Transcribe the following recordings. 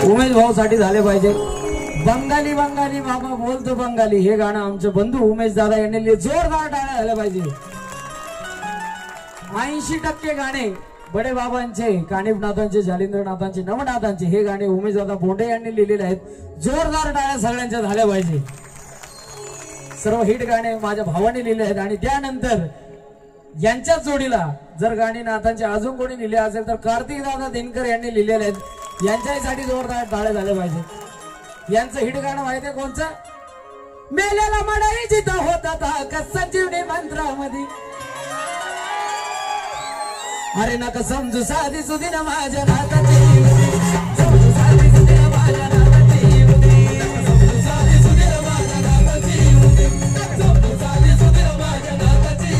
उमेश भाऊ साठी झाले पाहिजे। बंगाली बंगाली बाबा बोलतो बंगाली हे गाणं आमचे बंधू उमेश दादा यांनी लिहिले, जोरदार टाळ्या झाल्या पाहिजे। 80% गाणे बडे बाबांचे, कानिफनाथांचे, जालिंद्रनाथांचे, नवनाथांचे हे गाणे उमेश दादा बोंडे यांनी लिहिलेले आहेत। जोरदार टाळ्या सगळ्यांच्या झाल्या पाहिजे। सर्व हिट गाणे माझ्या भावाने लिहिले आहेत आणि त्यानंतर यांच्याच जोडीला जर गाणी नाथांचे अजून कोणी लिहिले असेल तर कार्तिक दादा दिनकर यांनी लिहिलेले आहेत। यांच्यासाठी जोरदार टाळ्या झाल्या पाहिजे। यांचं हिट गाणं माहितीये कोणचं? मेल्याला मडाई जिथं होता का संजीवनी मंत्रामध्ये, अरे नका समजू साधी सुधी ना माझ्या नाताची, समजू साधी सुधी ना माझ्या नाताची, समजू साधी सुधी ना माझ्या नाताची, समजू साधी सुधी ना माझ्या नाताची।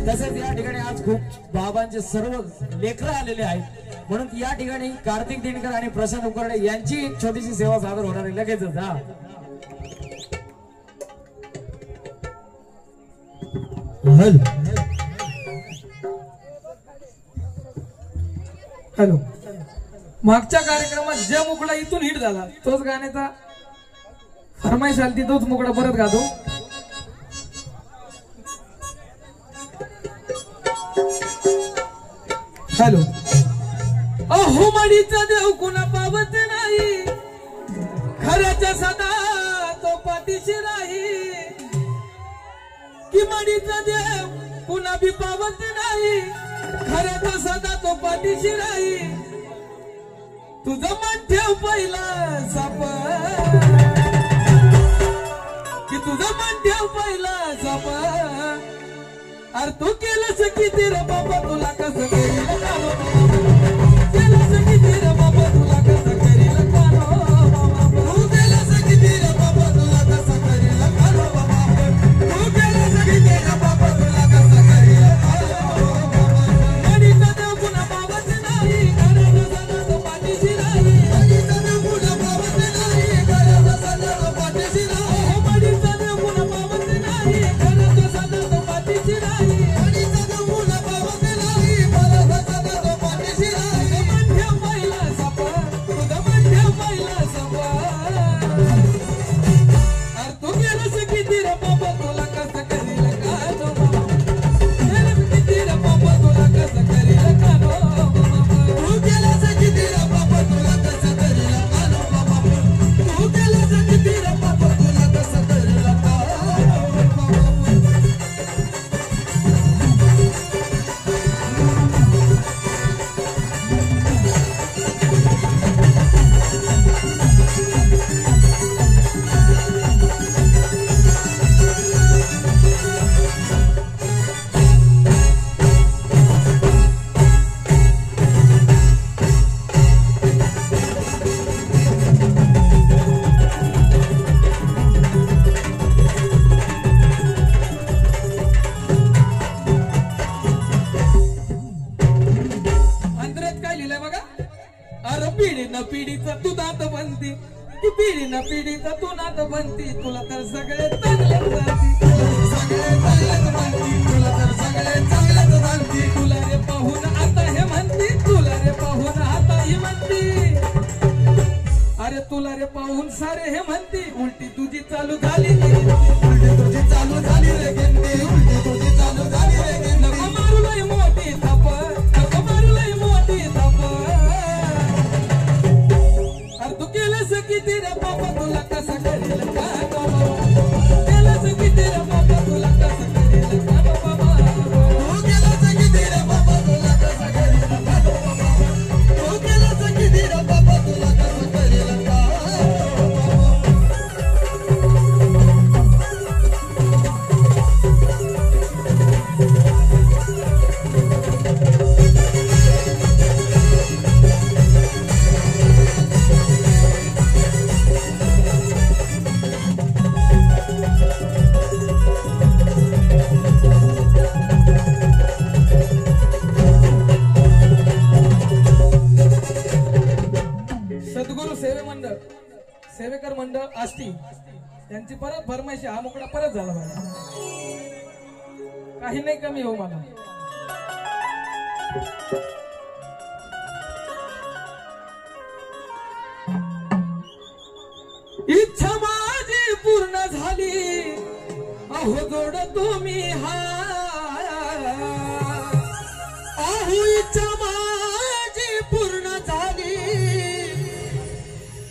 तसेच या ठिकाणी आज खूप बाबांचे सर्व लेकरं आलेले आहेत, म्हणून या ठिकाणी कार्तिक दिनकर आणि प्रशांत उकरडे यांची एक छोटीशी सेवा सादर होणार आहे लगेचच। हा हॅलो, मागच्या कार्यक्रमात ज्या मुकडा इथून हिट झाला तोच गाण्याचा फरमाईश आलती, तोच मुकडा परत गातो। हॅलो, अहो मडीचा देव कुणा पावत नाही, खऱ्याच्या सदा तो पाठीशी राही, की मडीचा देव कुणा बी पावत नाही, खऱ्याचा सदा तो पाठीशी राही, तुझं मन ठेव पहिला साप, की तुझं मन ठेव पहिला साप, अरे तू केलंस किती रे बाबा तुला कसं करील कानो, केलंस किती रे बाबा तुला कसं करील कानो बाबा, तू केलंस किती रे बाबा तुला कसं करील कानो बाबा, तू केलंस किती रे बाबा तुला कसं करील कानो बाबा। मडीचा देव कुणा पावत नाही, घराचा सदा तो पाठीशी राही, मडीचा देव कुणा पावत नाही, घराचा सदा तो पाठीशी राही, मडीचा देव कुणा पावत नाही, घराचा सदा तो पाठीशी राही, पिढीचा तू नात बनती, तुला तर सगळे चांगलेच बनती, सगळे चांगलेच बनती, तुला तर सगळे चांगलेच बनती, तुला रे पाहून आता हे म्हणती, तुला रे पाहून आता ही म्हणती, अरे तुला रे पाहून सारे हे म्हणती, उलटी तुझी चालू झाली रे, उलटी तुझी चालू झाली रे गेंदी, उलटी तुझी चालू झाली रे गेंदी, नको मारू लई मोठी थाप, नको मारू लई मोठी थाप, अरे तू केलंस किती रे बाबा तुला कसं करील कानो, केलंस किती रे बाबा तुला कसं करील कानो बाबा, तू केलंस किती रे बाबा तुला कसं करील कानो बाबा, तू केलंस किती रे बाबा तुला कसं करील कानो सेवेकर मंडळ आष्टी यांची परत फरमाईश, हा मुकडा परत झाला पाहिजे, काही नाही कमी हो मला। इच्छा माझी पूर्ण झाली अहो जोडतो मी हात अहो इच्छा माझी पूर्ण झाली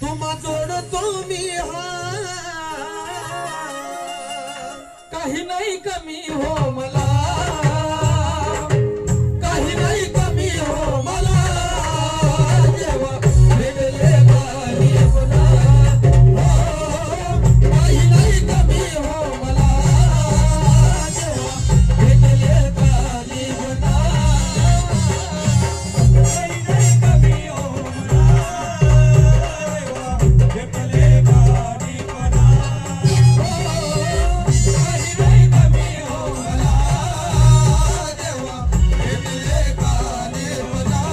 तुम्हा जोडतो मी काही नाही कमी हो मला काही नाही कमी हो मला जेव्हा भेटले गाणी पुन्हा काही नाही कमी हो मला जेव्हा भेटले गाणी पुन्हा काही नाही कमी हो मला जेव्हा भेटले गाणी पुन्हा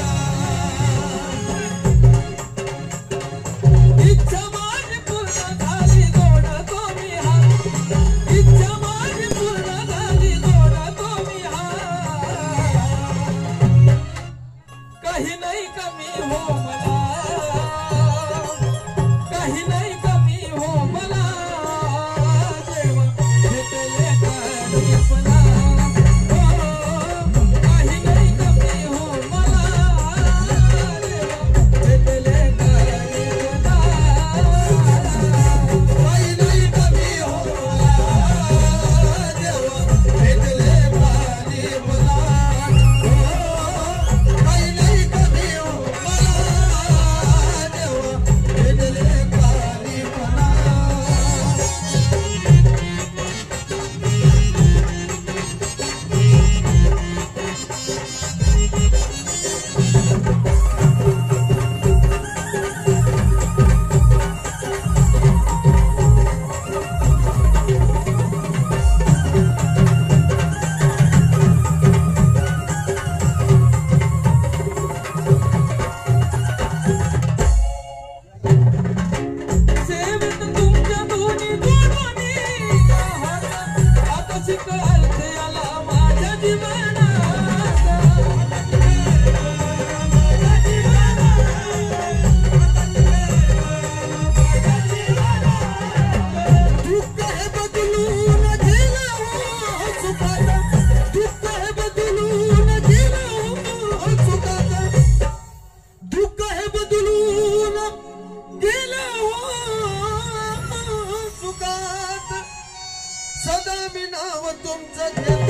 काही नाही कमी हो मला काही नाही कमी हो मला जेव्हा भेटले गाणी पुन्हा काही नाही कमी हो मला जेव्हा भेटले गाणी पुन्हा काही नाही कमी हो मला जेव्हा भेटले गाणी पुन्हा काही नाही कमी हो मला जेव्हा भेटले गाणी पुन्हा सेवेत तुमच्या दोन्ही दोन्ही आता शिकर्थ आला माझ्या जीवनात दुःख हे बदलून गेलं हो सुखात दुःख हे बदलून गेलं हो सुखात दुःख हे बदलून गेलं हो सुखात सदा मी नाव तुमचं घेत